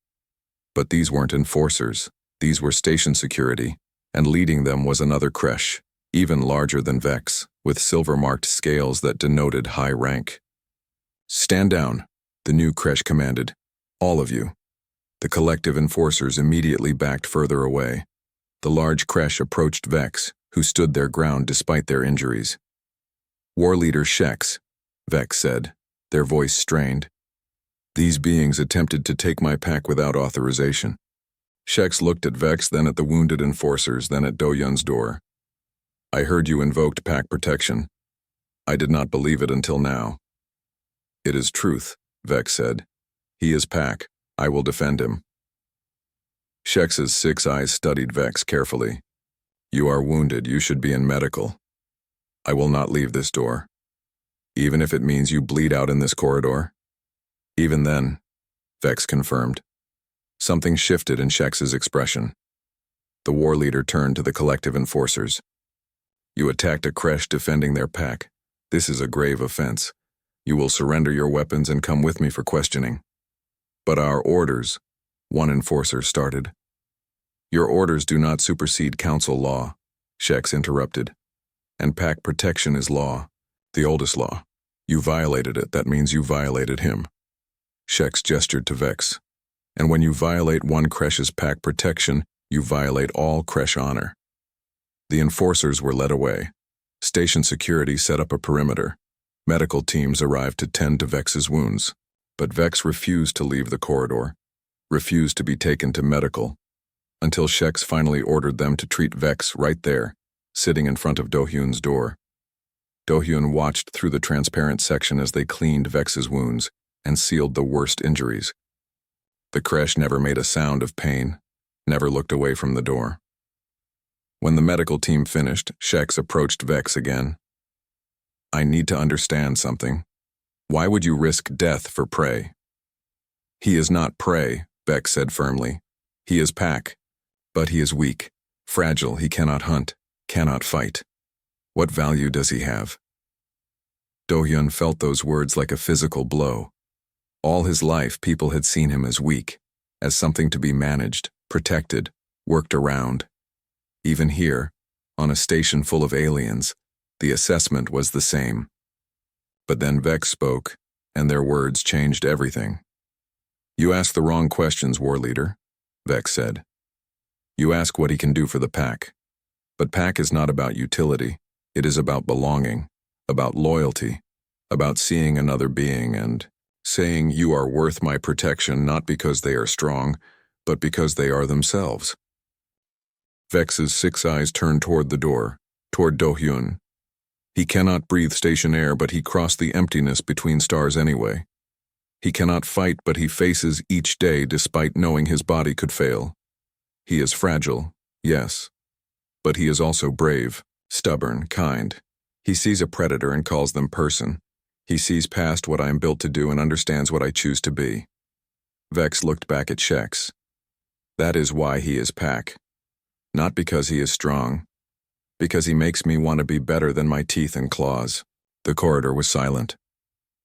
But these weren't enforcers. These were station security, and leading them was another creche, even larger than Vex, with silver-marked scales that denoted high rank. "Stand down," the new creche commanded. "All of you." The collective enforcers immediately backed further away. The large creche approached Vex, who stood their ground despite their injuries. "War Leader Shex," Vex said, their voice strained. "These beings attempted to take my pack without authorization." Shex looked at Vex, then at the wounded enforcers, then at Do-hyun's door. "I heard you invoked pack protection. I did not believe it until now." "It is truth," Vex said. "He is pack. I will defend him." Shex's 6 eyes studied Vex carefully. "You are wounded. You should be in medical. I will not leave this door. Even if it means you bleed out in this corridor." "Even then," Vex confirmed. Something shifted in Shex's expression. The war leader turned to the collective enforcers. "You attacked a creche defending their pack. This is a grave offense. You will surrender your weapons and come with me for questioning." "But our orders," one enforcer started. "Your orders do not supersede council law," Shex interrupted. "And pack protection is law, the oldest law. You violated it. That means you violated him." Shex gestured to Vex. "And when you violate one creche's pack protection, you violate all creche honor." The enforcers were led away. Station security set up a perimeter. Medical teams arrived to tend to Vex's wounds. But Vex refused to leave the corridor, refused to be taken to medical, until Shex finally ordered them to treat Vex right there, sitting in front of Do-hyun's door. Do-hyun watched through the transparent section as they cleaned Vex's wounds and sealed the worst injuries. The creche never made a sound of pain, never looked away from the door. When the medical team finished, Shex approached Vex again. "I need to understand something. Why would you risk death for prey?" "He is not prey," Vex said firmly. "He is pack. But he is weak, fragile. He cannot hunt, cannot fight. What value does he have?" Do-hyun felt those words like a physical blow. All his life, people had seen him as weak, as something to be managed, protected, worked around. Even here, on a station full of aliens, the assessment was the same. But then Vex spoke, and their words changed everything. "You ask the wrong questions, war leader," Vex said. "You ask what he can do for the pack. But pack is not about utility. It is about belonging, about loyalty, about seeing another being and saying you are worth my protection not because they are strong, but because they are themselves." Vex's 6 eyes turned toward the door, toward Do-hyun. He cannot breathe station air, but he crossed the emptiness between stars anyway. He cannot fight, but he faces each day despite knowing his body could fail. He is fragile, yes, but he is also brave, stubborn, kind. He sees a predator and calls them person. He sees past what I am built to do and understands what I choose to be. Vex looked back at Shex. That is why he is pack. Not because he is strong. Because he makes me want to be better than my teeth and claws. The corridor was silent.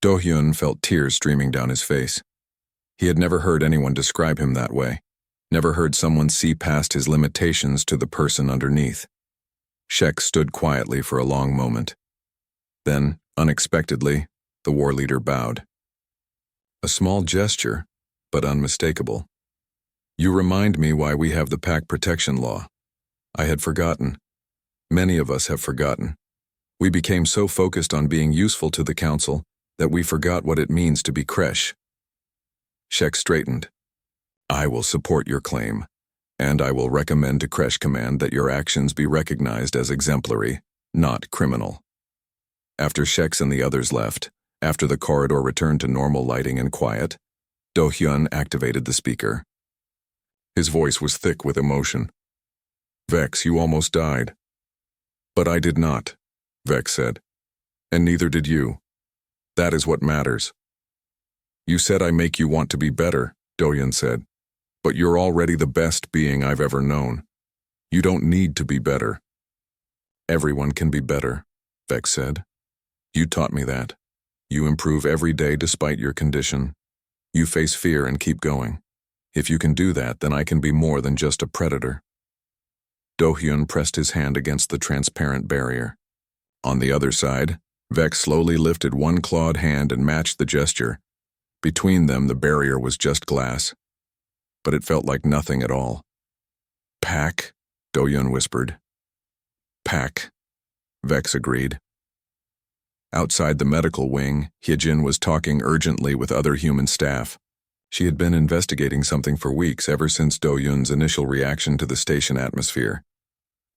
Do-hyun felt tears streaming down his face. He had never heard anyone describe him that way. Never heard someone see past his limitations to the person underneath. Shex stood quietly for a long moment. Then, unexpectedly, the war leader bowed. A small gesture, but unmistakable. "You remind me why we have the pack protection law. I had forgotten. Many of us have forgotten. We became so focused on being useful to the council that we forgot what it means to be Kresh." Shek straightened. "I will support your claim, and I will recommend to Kresh Command that your actions be recognized as exemplary, not criminal." After Sheks and the others left, after the corridor returned to normal lighting and quiet, Do-hyun activated the speaker. His voice was thick with emotion. "Vex, you almost died." "But I did not," Vex said. "And neither did you. That is what matters." "You said I make you want to be better," Do-hyun said. "But you're already the best being I've ever known. You don't need to be better." "Everyone can be better," Vex said. "You taught me that. You improve every day despite your condition. You face fear and keep going. If you can do that, then I can be more than just a predator." Do-hyun pressed his hand against the transparent barrier. On the other side, Vex slowly lifted one clawed hand and matched the gesture. Between them, the barrier was just glass. But it felt like nothing at all. "Pack," Do-hyun whispered. "Pack," Vex agreed. Outside the medical wing, Hyejin was talking urgently with other human staff. She had been investigating something for weeks, ever since Do-hyun's initial reaction to the station atmosphere.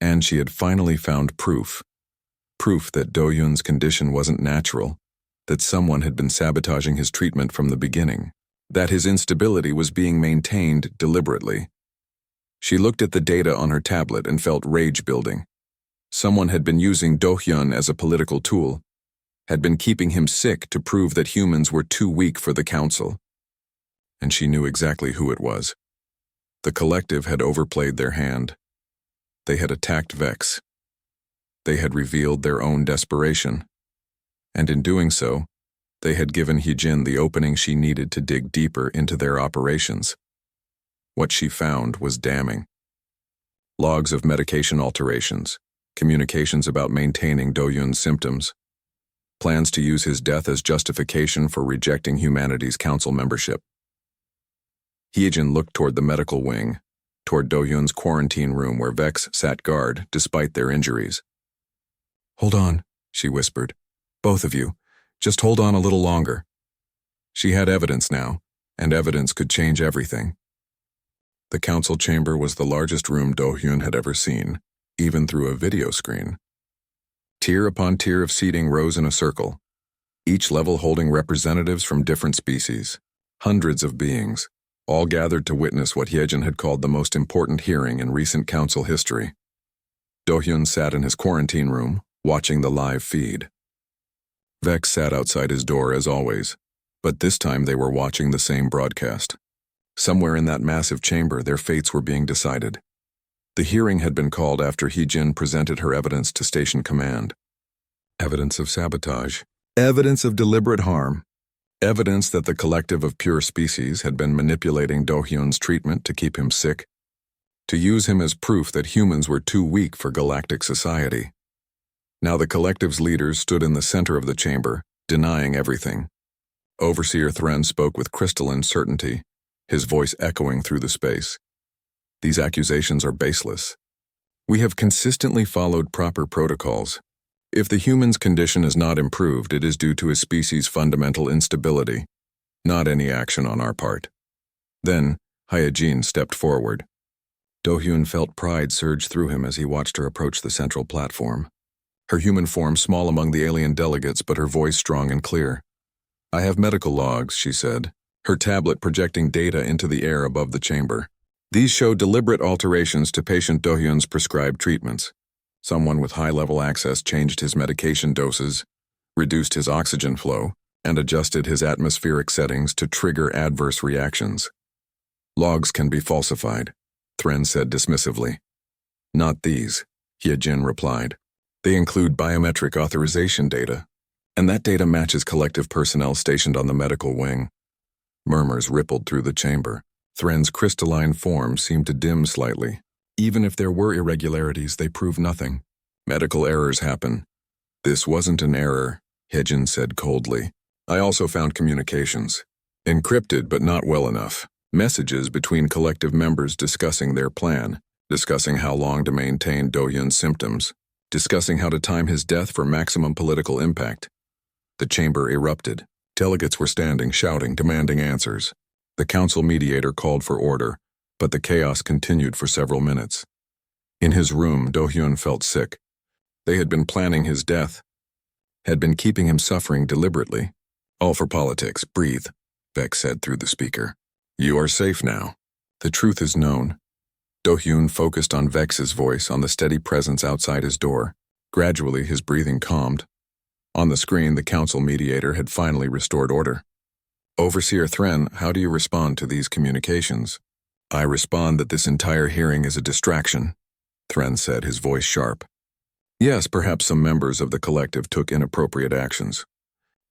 And she had finally found proof. Proof that Do-hyun's condition wasn't natural, that someone had been sabotaging his treatment from the beginning, that his instability was being maintained deliberately. She looked at the data on her tablet and felt rage building. Someone had been using Do-hyun as a political tool, had been keeping him sick to prove that humans were too weak for the council. And she knew exactly who it was. The collective had overplayed their hand. They had attacked Vex. They had revealed their own desperation. And in doing so, they had given Hyejin the opening she needed to dig deeper into their operations. What she found was damning. Logs of medication alterations, communications about maintaining Do-hyun's symptoms, plans to use his death as justification for rejecting humanity's council membership. Hyejin looked toward the medical wing, toward Do-hyun's quarantine room where Vex sat guard despite their injuries. "Hold on," she whispered. "Both of you. Just hold on a little longer." She had evidence now, and evidence could change everything. The council chamber was the largest room Do-hyun had ever seen, even through a video screen. Tier upon tier of seating rose in a circle, each level holding representatives from different species. Hundreds of beings, all gathered to witness what Hyejin had called the most important hearing in recent council history. Do-hyun sat in his quarantine room, watching the live feed. Vex sat outside his door as always, but this time they were watching the same broadcast. Somewhere in that massive chamber, their fates were being decided. The hearing had been called after Hyejin presented her evidence to Station Command. Evidence of sabotage. Evidence of deliberate harm. Evidence that the collective of pure species had been manipulating Do-hyun's treatment to keep him sick, to use him as proof that humans were too weak for galactic society. Now the collective's leaders stood in the center of the chamber, denying everything. Overseer Thren spoke with crystalline certainty, his voice echoing through the space. "These accusations are baseless. We have consistently followed proper protocols. If the human's condition is not improved, it is due to his species' fundamental instability, not any action on our part." Then, Hyejin stepped forward. Do-hyun felt pride surge through him as he watched her approach the central platform. Her human form small among the alien delegates, but her voice strong and clear. "I have medical logs," she said, her tablet projecting data into the air above the chamber. "These show deliberate alterations to patient Do-hyun's prescribed treatments. Someone with high-level access changed his medication doses, reduced his oxygen flow, and adjusted his atmospheric settings to trigger adverse reactions. Logs can be falsified," Thren said dismissively. "Not these," Hyejin replied. "They include biometric authorization data, and that data matches collective personnel stationed on the medical wing." Murmurs rippled through the chamber. Thren's crystalline form seemed to dim slightly. Even if there were irregularities, they proved nothing. Medical errors happen. This wasn't an error, Hedgen said coldly. I also found communications. Encrypted but not well enough. Messages between collective members discussing their plan, discussing how long to maintain Do-hyun's symptoms, discussing how to time his death for maximum political impact. The chamber erupted. Delegates were standing, shouting, demanding answers. The council mediator called for order, but the chaos continued for several minutes. In his room, Do-hyun felt sick. They had been planning his death, had been keeping him suffering deliberately. All for politics, breathe, Vex said through the speaker. You are safe now. The truth is known. Do-hyun focused on Vex's voice, on the steady presence outside his door. Gradually, his breathing calmed. On the screen, the council mediator had finally restored order. Overseer Thren, how do you respond to these communications? I respond that this entire hearing is a distraction, Thren said, his voice sharp. Yes, perhaps some members of the collective took inappropriate actions.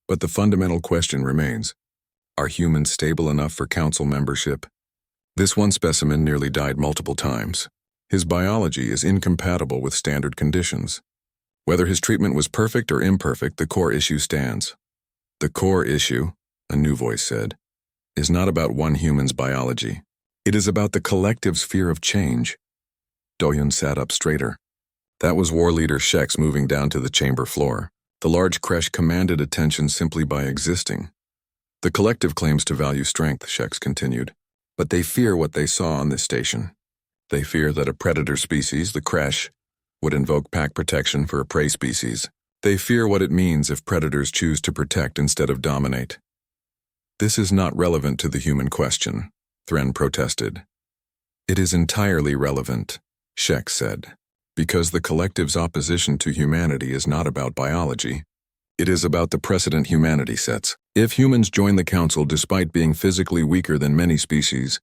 But the fundamental question remains. Are humans stable enough for council membership? This one specimen nearly died multiple times. His biology is incompatible with standard conditions. Whether his treatment was perfect or imperfect, the core issue stands. The core issue, a new voice said, is not about one human's biology. It is about the collective's fear of change. Do-hyun sat up straighter. That was war leader Shex moving down to the chamber floor. The large creche commanded attention simply by existing. The collective claims to value strength, Shex continued, but they fear what they saw on this station. They fear that a predator species, the creche, would invoke pack protection for a prey species. They fear what it means if predators choose to protect instead of dominate. This is not relevant to the human question, Thren protested. It is entirely relevant, Shex said, because the collective's opposition to humanity is not about biology. It is about the precedent humanity sets. If humans join the council despite being physically weaker than many species,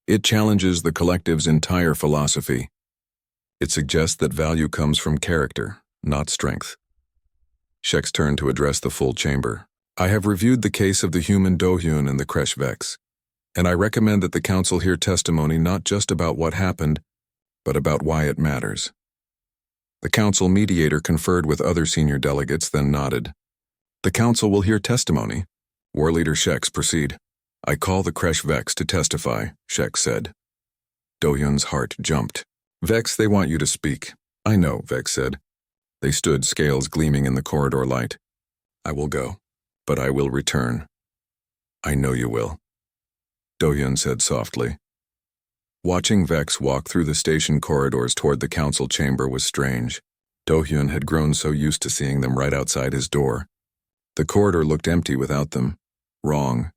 it challenges the collective's entire philosophy. It suggests that value comes from character, not strength. Shex turned to address the full chamber. I have reviewed the case of the human Do-hyun and the creche Vex, and I recommend that the council hear testimony not just about what happened, but about why it matters. The council mediator conferred with other senior delegates, then nodded. The council will hear testimony. War leader Shex, proceed. I call the creche Vex to testify, Shex said. Do-hyun's heart jumped. Vex, they want you to speak. I know, Vex said. They stood, scales gleaming in the corridor light. I will go, but I will return. I know you will, Do-hyun said softly. Watching Vex walk through the station corridors toward the council chamber was strange. Do-hyun had grown so used to seeing them right outside his door. The corridor looked empty without them. Wrong.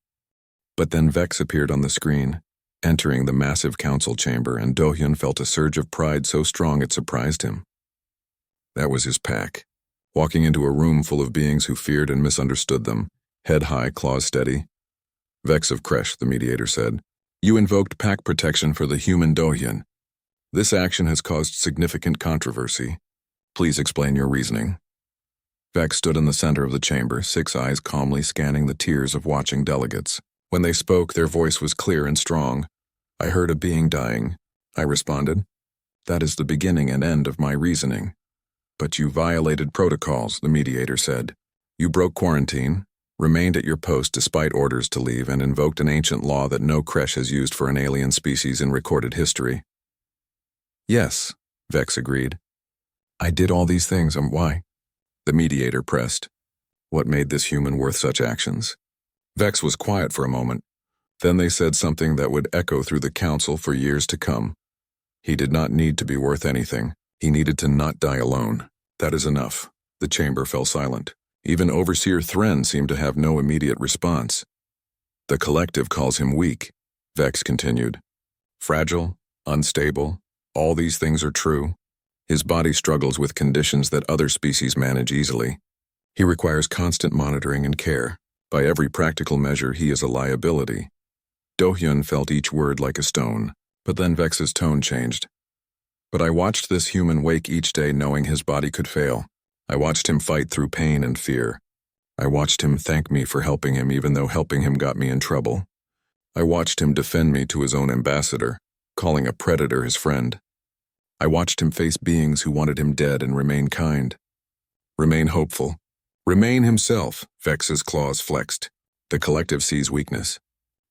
But then Vex appeared on the screen, entering the massive council chamber, and Do-hyun felt a surge of pride so strong it surprised him. That was his pack, walking into a room full of beings who feared and misunderstood them, head high, claws steady. Vex of Creche, the mediator said, you invoked pack protection for the human Do-hyun. This action has caused significant controversy. Please explain your reasoning. Vex stood in the center of the chamber, 6 eyes calmly scanning the tears of watching delegates. When they spoke, their voice was clear and strong. I heard a being dying, I responded. That is the beginning and end of my reasoning. But you violated protocols, the mediator said. You broke quarantine, remained at your post despite orders to leave, and invoked an ancient law that no creche has used for an alien species in recorded history. Yes, Vex agreed. I did all these things, and why? The mediator pressed. What made this human worth such actions? Vex was quiet for a moment. Then they said something that would echo through the council for years to come. He did not need to be worth anything. He needed to not die alone. That is enough. The chamber fell silent. Even Overseer Thren seemed to have no immediate response. The collective calls him weak, Vex continued. Fragile, unstable, all these things are true. His body struggles with conditions that other species manage easily. He requires constant monitoring and care. By every practical measure, he is a liability. Do-hyun felt each word like a stone, but then Vex's tone changed. But I watched this human wake each day knowing his body could fail. I watched him fight through pain and fear. I watched him thank me for helping him even though helping him got me in trouble. I watched him defend me to his own ambassador, calling a predator his friend. I watched him face beings who wanted him dead and remain kind. Remain hopeful. Remain himself, Vex's claws flexed. The collective sees weakness.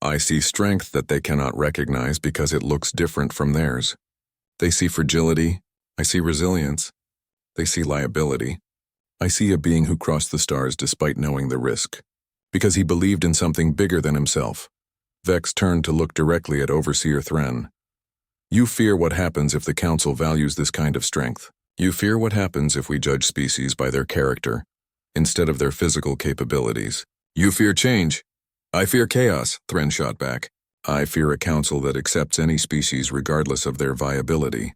I see strength that they cannot recognize because it looks different from theirs. They see fragility. I see resilience. They see liability. I see a being who crossed the stars despite knowing the risk. Because he believed in something bigger than himself. Vex turned to look directly at Overseer Thren. You fear what happens if the Council values this kind of strength. You fear what happens if we judge species by their character, instead of their physical capabilities. You fear change. I fear chaos, Thren shot back. I fear a council that accepts any species regardless of their viability.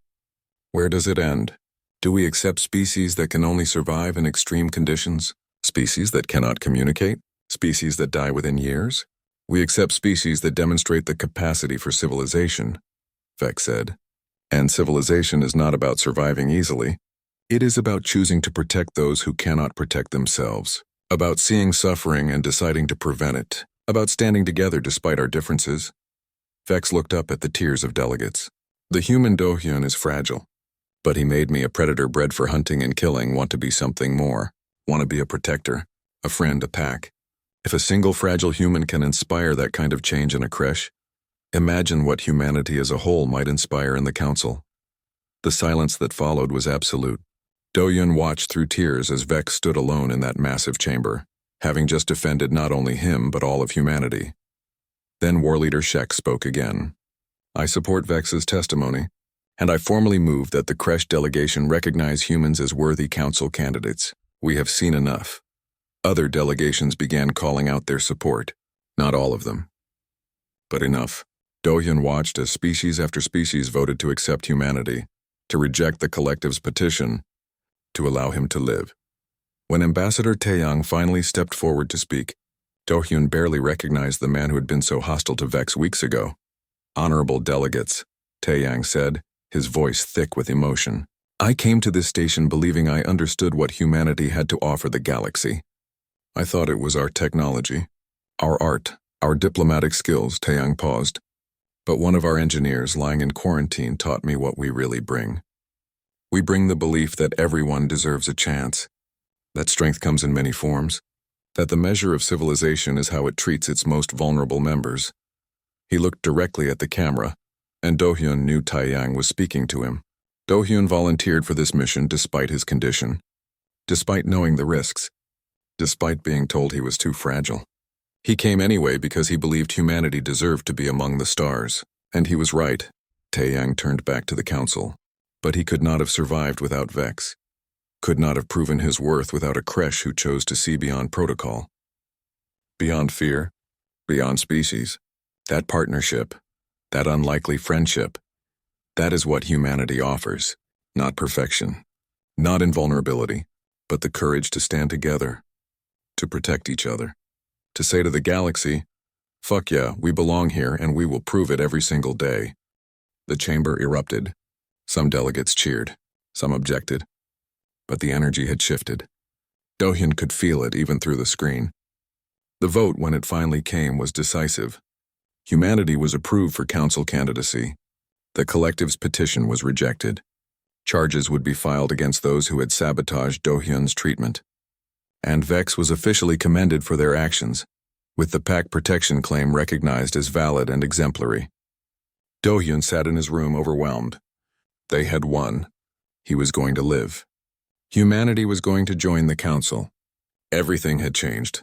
Where does it end? Do we accept species that can only survive in extreme conditions? Species that cannot communicate? Species that die within years? We accept species that demonstrate the capacity for civilization, Vex said. And civilization is not about surviving easily. It is about choosing to protect those who cannot protect themselves. About seeing suffering and deciding to prevent it. About standing together despite our differences. Vex looked up at the tiers of delegates. The human Dohyun is fragile. But he made me a predator bred for hunting and killing, want to be something more. Want to be a protector, a friend, a pack. If a single fragile human can inspire that kind of change in a creche, imagine what humanity as a whole might inspire in the council. The silence that followed was absolute. Dohyun watched through tears as Vex stood alone in that massive chamber, having just defended not only him but all of humanity. Then War Leader Shek spoke again. I support Vex's testimony, and I formally move that the creche delegation recognize humans as worthy council candidates. We have seen enough. Other delegations began calling out their support. Not all of them. But enough. Dohyun watched as species after species voted to accept humanity, to reject the collective's petition, to allow him to live. When Ambassador Thei finally stepped forward to speak, Dohyun barely recognized the man who had been so hostile to Vex weeks ago. Honorable delegates, Thei said, his voice thick with emotion. I came to this station believing I understood what humanity had to offer the galaxy. I thought it was our technology, our art, our diplomatic skills, Thei paused. But one of our engineers lying in quarantine taught me what we really bring. We bring the belief that everyone deserves a chance, that strength comes in many forms, that the measure of civilization is how it treats its most vulnerable members. He looked directly at the camera, and Dohyun knew Thei was speaking to him. Dohyun volunteered for this mission despite his condition, despite knowing the risks, despite being told he was too fragile. He came anyway because he believed humanity deserved to be among the stars, and he was right. Thei turned back to the council. But he could not have survived without Vex, could not have proven his worth without a creche who chose to see beyond protocol. Beyond fear, beyond species, that partnership, that unlikely friendship, that is what humanity offers, not perfection, not invulnerability, but the courage to stand together, to protect each other, to say to the galaxy, fuck yeah, we belong here and we will prove it every single day. The chamber erupted. Some delegates cheered, some objected, but the energy had shifted. Dohyun could feel it even through the screen. The vote, when it finally came, was decisive. Humanity was approved for council candidacy. The collective's petition was rejected. Charges would be filed against those who had sabotaged Dohyun's treatment. And Vex was officially commended for their actions, with the pack protection claim recognized as valid and exemplary. Dohyun sat in his room overwhelmed. They had won. He was going to live. Humanity was going to join the council. Everything had changed.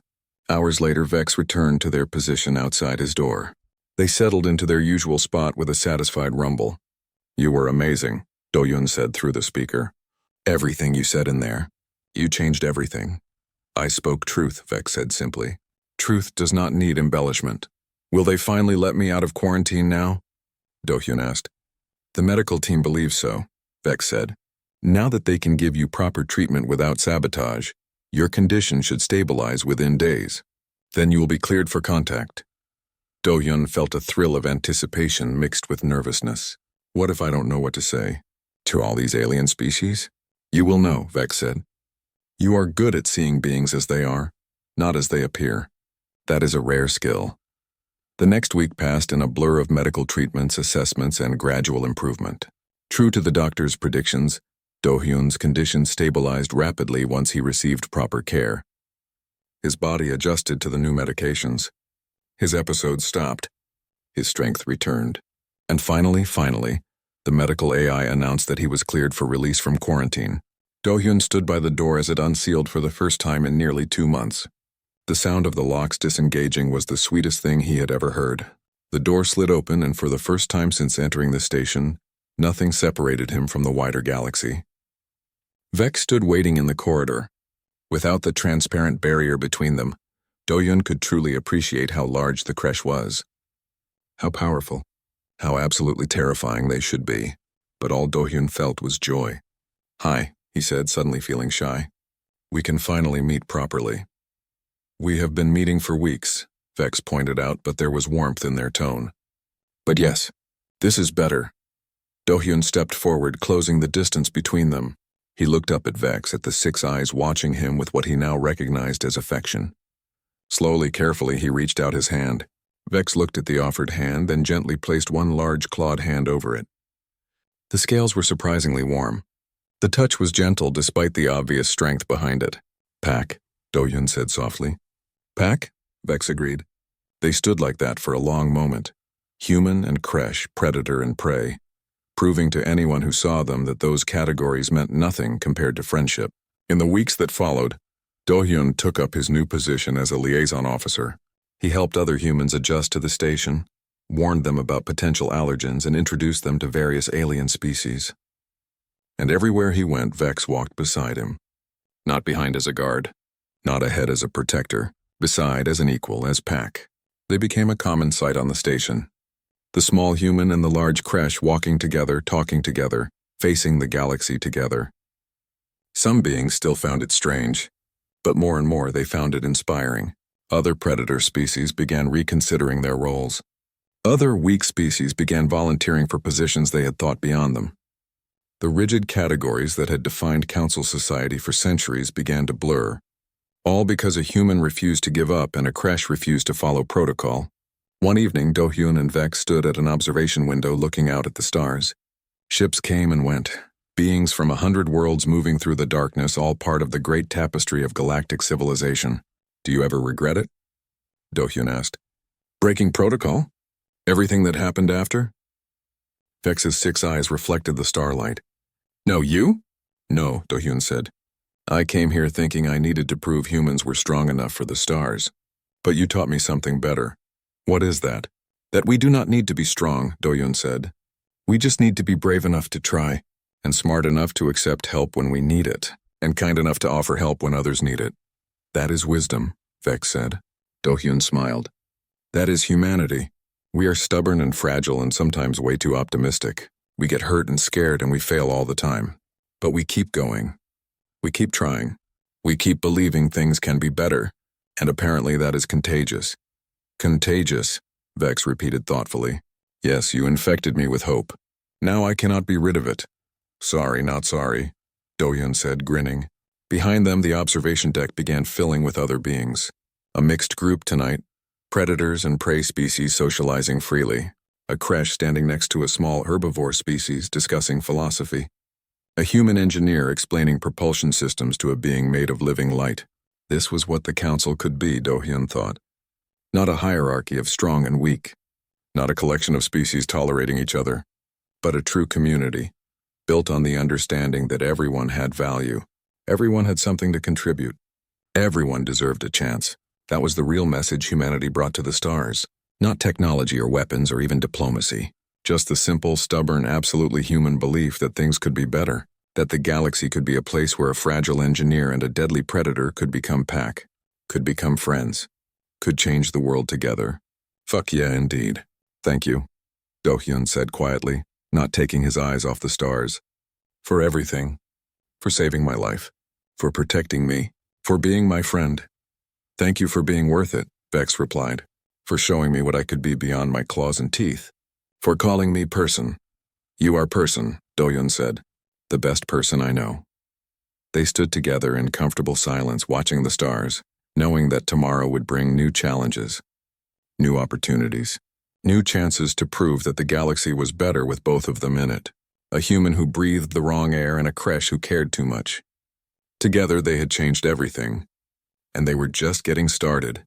Hours later, Vex returned to their position outside his door. They settled into their usual spot with a satisfied rumble. You were amazing, Dohyun said through the speaker. Everything you said in there. You changed everything. I spoke truth, Vex said simply. Truth does not need embellishment. Will they finally let me out of quarantine now? Dohyun asked. The medical team believes so, Vex said. Now that they can give you proper treatment without sabotage, your condition should stabilize within days. Then you will be cleared for contact. Dohyun felt a thrill of anticipation mixed with nervousness. What if I don't know what to say? To all these alien species? You will know, Vex said. You are good at seeing beings as they are, not as they appear. That is a rare skill. The next week passed in a blur of medical treatments, assessments, and gradual improvement. True to the doctor's predictions, Do-hyun's condition stabilized rapidly once he received proper care. His body adjusted to the new medications. His episodes stopped. His strength returned. And finally, the medical AI announced that he was cleared for release from quarantine. Do-hyun stood by the door as it unsealed for the first time in nearly 2 months. The sound of the locks disengaging was the sweetest thing he had ever heard. The door slid open, and for the first time since entering the station, nothing separated him from the wider galaxy. Vex stood waiting in the corridor. Without the transparent barrier between them, Do-hyun could truly appreciate how large the creche was. How powerful, how absolutely terrifying they should be. But all Do-hyun felt was joy. "Hi," he said, suddenly feeling shy. "We can finally meet properly." "We have been meeting for weeks," Vex pointed out, but there was warmth in their tone. "But yes, this is better." Do-hyun stepped forward, closing the distance between them. He looked up at Vex, at the 6 eyes watching him with what he now recognized as affection. Slowly, carefully, he reached out his hand. Vex looked at the offered hand, then gently placed one large clawed hand over it. The scales were surprisingly warm. The touch was gentle despite the obvious strength behind it. "Pack," Do-hyun said softly. "Pack?" Vex agreed. They stood like that for a long moment. Human and creche, predator and prey, proving to anyone who saw them that those categories meant nothing compared to friendship. In the weeks that followed, Do-hyun took up his new position as a liaison officer. He helped other humans adjust to the station, warned them about potential allergens, and introduced them to various alien species. And everywhere he went, Vex walked beside him. Not behind as a guard, not ahead as a protector, beside as an equal, as Pack. They became a common sight on the station. The small human and the large creche walking together, talking together, facing the galaxy together. Some beings still found it strange, but more and more they found it inspiring. Other predator species began reconsidering their roles. Other weak species began volunteering for positions they had thought beyond them. The rigid categories that had defined council society for centuries began to blur, all because a human refused to give up and a creche refused to follow protocol. One evening, Do-hyun and Vex stood at an observation window looking out at the stars. Ships came and went, beings from 100 worlds moving through the darkness, all part of the great tapestry of galactic civilization. "Do you ever regret it?" Do-hyun asked. "Breaking protocol? Everything that happened after?" Vex's 6 eyes reflected the starlight. "No, you?" "No," Do-hyun said. "I came here thinking I needed to prove humans were strong enough for the stars. But you taught me something better." "What is that?" "That we do not need to be strong," Do-hyun said. "We just need to be brave enough to try, and smart enough to accept help when we need it, and kind enough to offer help when others need it." "That is wisdom," Vex said. Do-hyun smiled. "That is humanity. We are stubborn and fragile and sometimes way too optimistic. We get hurt and scared and we fail all the time. But we keep going. We keep trying. We keep believing things can be better, and apparently that is contagious." "Contagious," Vex repeated thoughtfully. "Yes, you infected me with hope. Now I cannot be rid of it." "Sorry, not sorry," Do-hyun said, grinning. Behind them, the observation deck began filling with other beings. A mixed group tonight, predators and prey species socializing freely. A creche standing next to a small herbivore species discussing philosophy. A human engineer explaining propulsion systems to a being made of living light. This was what the council could be, Do-hyun thought. Not a hierarchy of strong and weak. Not a collection of species tolerating each other. But a true community, built on the understanding that everyone had value. Everyone had something to contribute. Everyone deserved a chance. That was the real message humanity brought to the stars. Not technology or weapons or even diplomacy. Just the simple, stubborn, absolutely human belief that things could be better. That the galaxy could be a place where a fragile engineer and a deadly predator could become pack. Could become friends. Could change the world together. "Fuck yeah, indeed. Thank you," Do-hyun said quietly, not taking his eyes off the stars. "For everything. For saving my life. For protecting me. For being my friend." "Thank you for being worth it," Vex replied. "For showing me what I could be beyond my claws and teeth. For calling me person." "You are person," Do-hyun said. "The best person I know." They stood together in comfortable silence watching the stars, knowing that tomorrow would bring new challenges, new opportunities, new chances to prove that the galaxy was better with both of them in it. a human who breathed the wrong air, and a creche who cared too much. Together, they had changed everything, and they were just getting started.